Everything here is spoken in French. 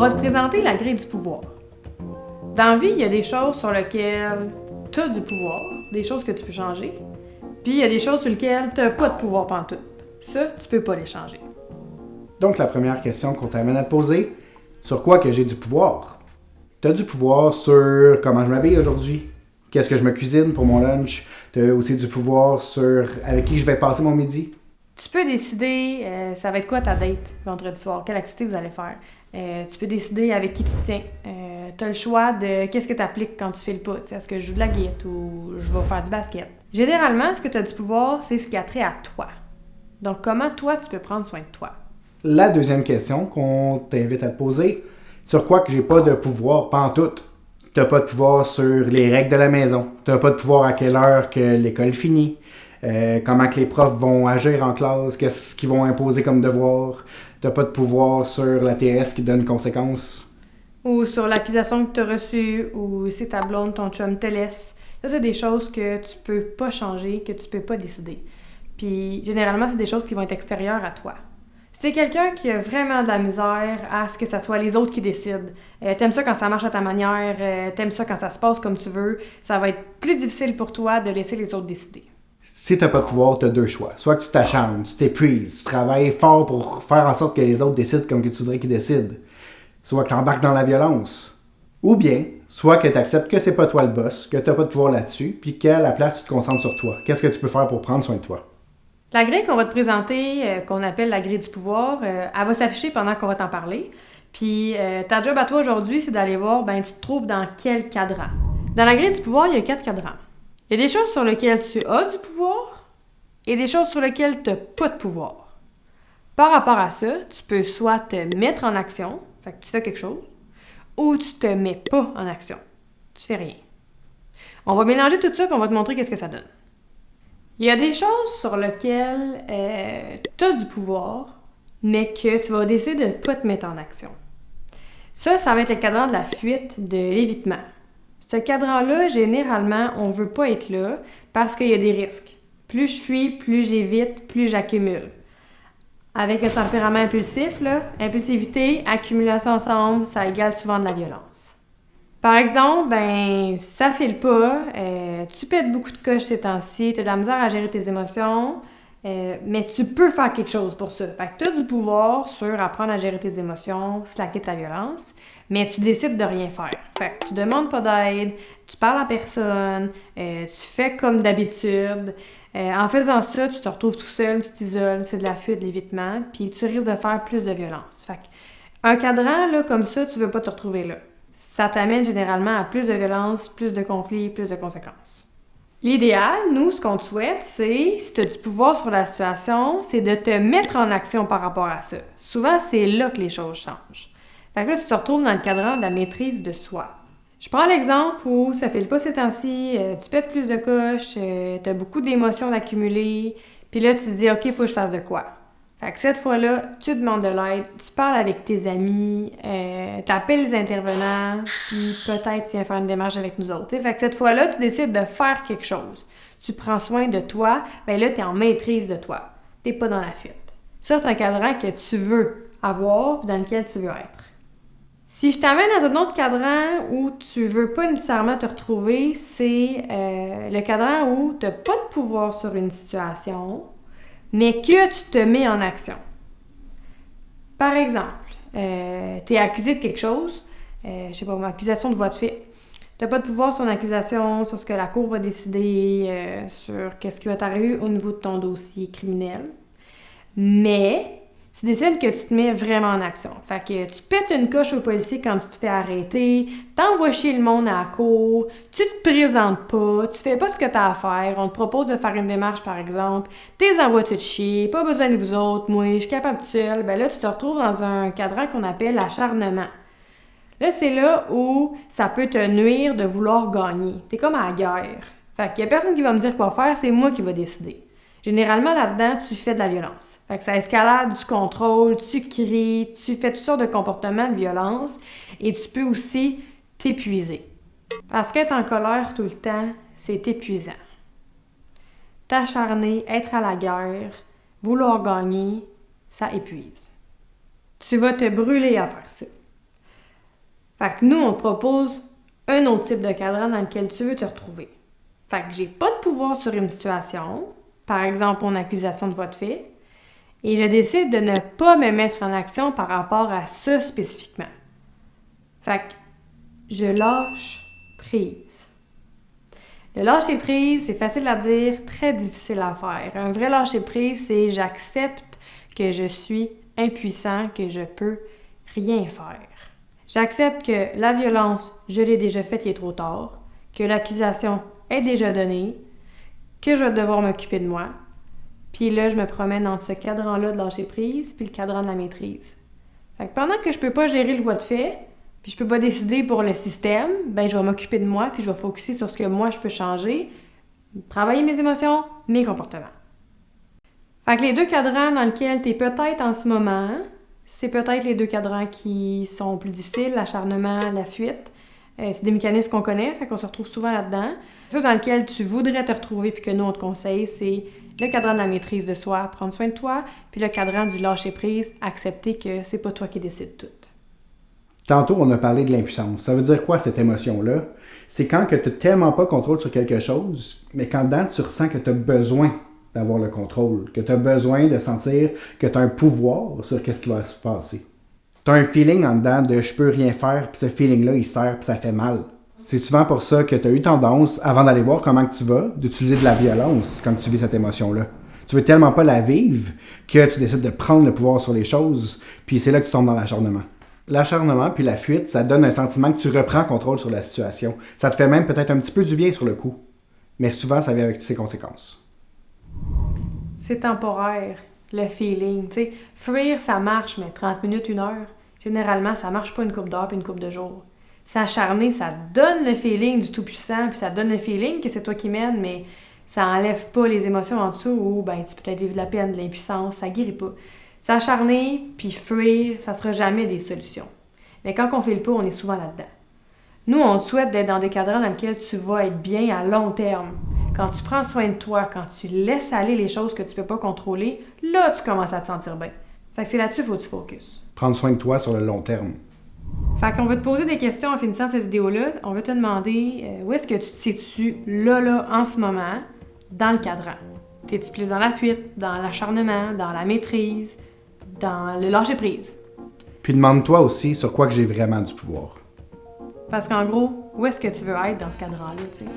va te présenter la grille du pouvoir. Dans la vie, il y a des choses sur lesquelles tu as du pouvoir, des choses que tu peux changer, puis il y a des choses sur lesquelles tu n'as pas de pouvoir pantoute. Ça, tu peux pas les changer. Donc la première question qu'on t'amène à te poser, sur quoi que j'ai du pouvoir? Tu as du pouvoir sur comment je m'habille aujourd'hui, qu'est-ce que je me cuisine pour mon lunch, tu as aussi du pouvoir sur avec qui je vais passer mon midi. Tu peux décider, ça va être quoi ta date vendredi soir, quelle activité vous allez faire. Tu peux décider avec qui tu tiens. Tu as le choix de qu'est-ce que tu appliques quand tu fais le pas. Est-ce que je joue de la guitare ou je vais faire du basket. Généralement, ce que tu as du pouvoir, c'est ce qui a trait à toi. Donc, comment toi, tu peux prendre soin de toi? La deuxième question qu'on t'invite à te poser, sur quoi que j'ai pas de pouvoir pantoute. T'as pas de pouvoir sur les règles de la maison. T'as pas de pouvoir à quelle heure que l'école finit. Comment que les profs vont agir en classe, qu'est-ce qu'ils vont imposer comme devoir. T'as pas de pouvoir sur la TS qui donne conséquences. Ou sur l'accusation que tu as reçue, ou si ta blonde, ton chum te laisse. Ça, c'est des choses que tu peux pas changer, que tu peux pas décider. Puis, généralement, c'est des choses qui vont être extérieures à toi. Si t'es quelqu'un qui a vraiment de la misère à ce que ça soit les autres qui décident, t'aimes ça quand ça marche à ta manière, t'aimes ça quand ça se passe comme tu veux, ça va être plus difficile pour toi de laisser les autres décider. Si t'as pas de pouvoir, t'as deux choix. Soit que tu t'acharnes, tu t'épuises, tu travailles fort pour faire en sorte que les autres décident comme que tu voudrais qu'ils décident. Soit que t'embarques dans la violence. Ou bien, soit que t'acceptes que c'est pas toi le boss, que t'as pas de pouvoir là-dessus, puis qu'à la place, tu te concentres sur toi. Qu'est-ce que tu peux faire pour prendre soin de toi? La grille qu'on va te présenter, qu'on appelle la grille du pouvoir, elle va s'afficher pendant qu'on va t'en parler. Puis ta job à toi aujourd'hui, c'est d'aller voir, tu te trouves dans quel cadran. Dans la grille du pouvoir, il y a 4 cadrans. Il y a des choses sur lesquelles tu as du pouvoir et des choses sur lesquelles tu n'as pas de pouvoir. Par rapport à ça, tu peux soit te mettre en action, fait que tu fais quelque chose, ou tu te mets pas en action. Tu fais rien. On va mélanger tout ça et on va te montrer qu'est-ce que ça donne. Il y a des choses sur lesquelles tu as du pouvoir, mais que tu vas décider de ne pas te mettre en action. Ça va être le cadran de la fuite, de l'évitement. Ce cadran-là, généralement, on ne veut pas être là parce qu'il y a des risques. Plus je fuis, plus j'évite, plus j'accumule. Avec un tempérament impulsif, impulsivité, accumulation ensemble, ça égale souvent de la violence. Par exemple, ça file pas, tu pètes beaucoup de coches ces temps-ci, tu as de la misère à gérer tes émotions, mais tu peux faire quelque chose pour ça. Fait que tu as du pouvoir sur apprendre à gérer tes émotions, slacker ta violence, mais tu décides de rien faire. Fait que tu demandes pas d'aide, tu parles à personne, tu fais comme d'habitude. En faisant ça, tu te retrouves tout seul, tu t'isoles, c'est de la fuite, de l'évitement, puis tu risques de faire plus de violence. Fait qu'un cadran là, comme ça, tu veux pas te retrouver là. Ça t'amène généralement à plus de violence, plus de conflits, plus de conséquences. L'idéal, nous, ce qu'on te souhaite, c'est, si tu as du pouvoir sur la situation, c'est de te mettre en action par rapport à ça. Souvent, c'est là que les choses changent. Fait que là, tu te retrouves dans le cadran de la maîtrise de soi. Je prends l'exemple où ça file pas ces temps-ci, tu pètes plus de coches, tu as beaucoup d'émotions d'accumuler, puis là, tu te dis « OK, il faut que je fasse de quoi? » Fait que cette fois-là, tu demandes de l'aide, tu parles avec tes amis, tu appelles les intervenants, puis peut-être tu viens faire une démarche avec nous autres. Fait que cette fois-là, tu décides de faire quelque chose. Tu prends soin de toi, là, tu es en maîtrise de toi. Tu n'es pas dans la fuite. Ça, c'est un cadran que tu veux avoir, puis dans lequel tu veux être. Si je t'amène dans un autre cadran où tu veux pas nécessairement te retrouver, c'est le cadran où tu n'as pas de pouvoir sur une situation, mais que tu te mets en action. Par exemple, tu es accusé de quelque chose, je sais pas, une accusation de voie de fait. Tu n'as pas de pouvoir sur une accusation, sur ce que la cour va décider, sur qu'est-ce qui va t'arriver au niveau de ton dossier criminel. Mais tu décides que tu te mets vraiment en action. Fait que tu pètes une coche au policier quand tu te fais arrêter, t'envoies chier le monde à la cour, tu te présentes pas, tu fais pas ce que t'as à faire, on te propose de faire une démarche par exemple, t'es envoies tout chier, pas besoin de vous autres, moi, je suis capable toute seule, là tu te retrouves dans un cadran qu'on appelle l'acharnement. Là, c'est là où ça peut te nuire de vouloir gagner. T'es comme à la guerre. Fait qu'il y a personne qui va me dire quoi faire, c'est moi qui va décider. Généralement, là-dedans, tu fais de la violence. Fait que ça escalade du contrôle, tu cries, tu fais toutes sortes de comportements de violence et tu peux aussi t'épuiser. Parce qu'être en colère tout le temps, c'est épuisant. T'acharner, être à la guerre, vouloir gagner, ça épuise. Tu vas te brûler à faire ça. Fait que nous, on te propose un autre type de cadran dans lequel tu veux te retrouver. Fait que j'ai pas de pouvoir sur une situation, par exemple une accusation de voie de fait, et je décide de ne pas me mettre en action par rapport à ça spécifiquement. Fait que je lâche prise. Le lâcher prise, c'est facile à dire, très difficile à faire. Un vrai lâcher prise, c'est j'accepte que je suis impuissant, que je peux rien faire. J'accepte que la violence, je l'ai déjà faite, il est trop tard, que l'accusation est déjà donnée, que je vais devoir m'occuper de moi. Puis là, je me promène entre ce cadran-là de lâcher prise puis le cadran de la maîtrise. Fait que pendant que je peux pas gérer le voie de fait, puis je peux pas décider pour le système, ben je vais m'occuper de moi puis je vais focusser sur ce que moi je peux changer, travailler mes émotions, mes comportements. Fait que les deux cadrans dans lesquels tu es peut-être en ce moment, c'est peut-être les deux cadrans qui sont plus difficiles, l'acharnement, la fuite. C'est des mécanismes qu'on connaît, fait qu'on se retrouve souvent là-dedans. Ceux dans lequel tu voudrais te retrouver puis que nous on te conseille, c'est le cadran de la maîtrise de soi, prendre soin de toi, puis le cadran du lâcher-prise, accepter que c'est pas toi qui décides tout. Tantôt, on a parlé de l'impuissance. Ça veut dire quoi, cette émotion-là? C'est quand tu n'as tellement pas contrôle sur quelque chose, mais quand dedans, tu ressens que tu as besoin d'avoir le contrôle, que tu as besoin de sentir que tu as un pouvoir sur ce qui va se passer. Tu as un feeling en dedans de « je peux rien faire », puis ce feeling-là, il sert, puis ça fait mal. C'est souvent pour ça que tu as eu tendance, avant d'aller voir comment tu vas, d'utiliser de la violence quand tu vis cette émotion-là. Tu veux tellement pas la vivre que tu décides de prendre le pouvoir sur les choses, puis c'est là que tu tombes dans l'acharnement. L'acharnement puis la fuite, ça donne un sentiment que tu reprends contrôle sur la situation. Ça te fait même peut-être un petit peu du bien sur le coup. Mais souvent, ça vient avec ses conséquences. C'est temporaire, le feeling. Tu sais, fuir, ça marche, mais 30 minutes, 1 heure, généralement, ça marche pas une couple d'heures puis une couple de jours. S'acharner, ça donne le feeling du tout-puissant, puis ça donne le feeling que c'est toi qui mènes, mais ça enlève pas les émotions en dessous où ben, tu peux peut-être vivre de la peine, de l'impuissance, ça guérit pas. S'acharner puis fuir, ça sera jamais des solutions. Mais quand on fait le pas, on est souvent là-dedans. Nous, on te souhaite d'être dans des cadrans dans lesquels tu vas être bien à long terme. Quand tu prends soin de toi, quand tu laisses aller les choses que tu peux pas contrôler, là, tu commences à te sentir bien. Fait que c'est là-dessus qu'il faut que tu focuses. Prendre soin de toi sur le long terme. Fait qu'on va te poser des questions en finissant cette vidéo-là. On va te demander où est-ce que tu te situes là, en ce moment, dans le cadran. T'es-tu plus dans la fuite, dans l'acharnement, dans la maîtrise, dans le lâcher-prise? Puis demande-toi aussi sur quoi que j'ai vraiment du pouvoir. Parce qu'en gros, où est-ce que tu veux être dans ce cadran-là, tu sais?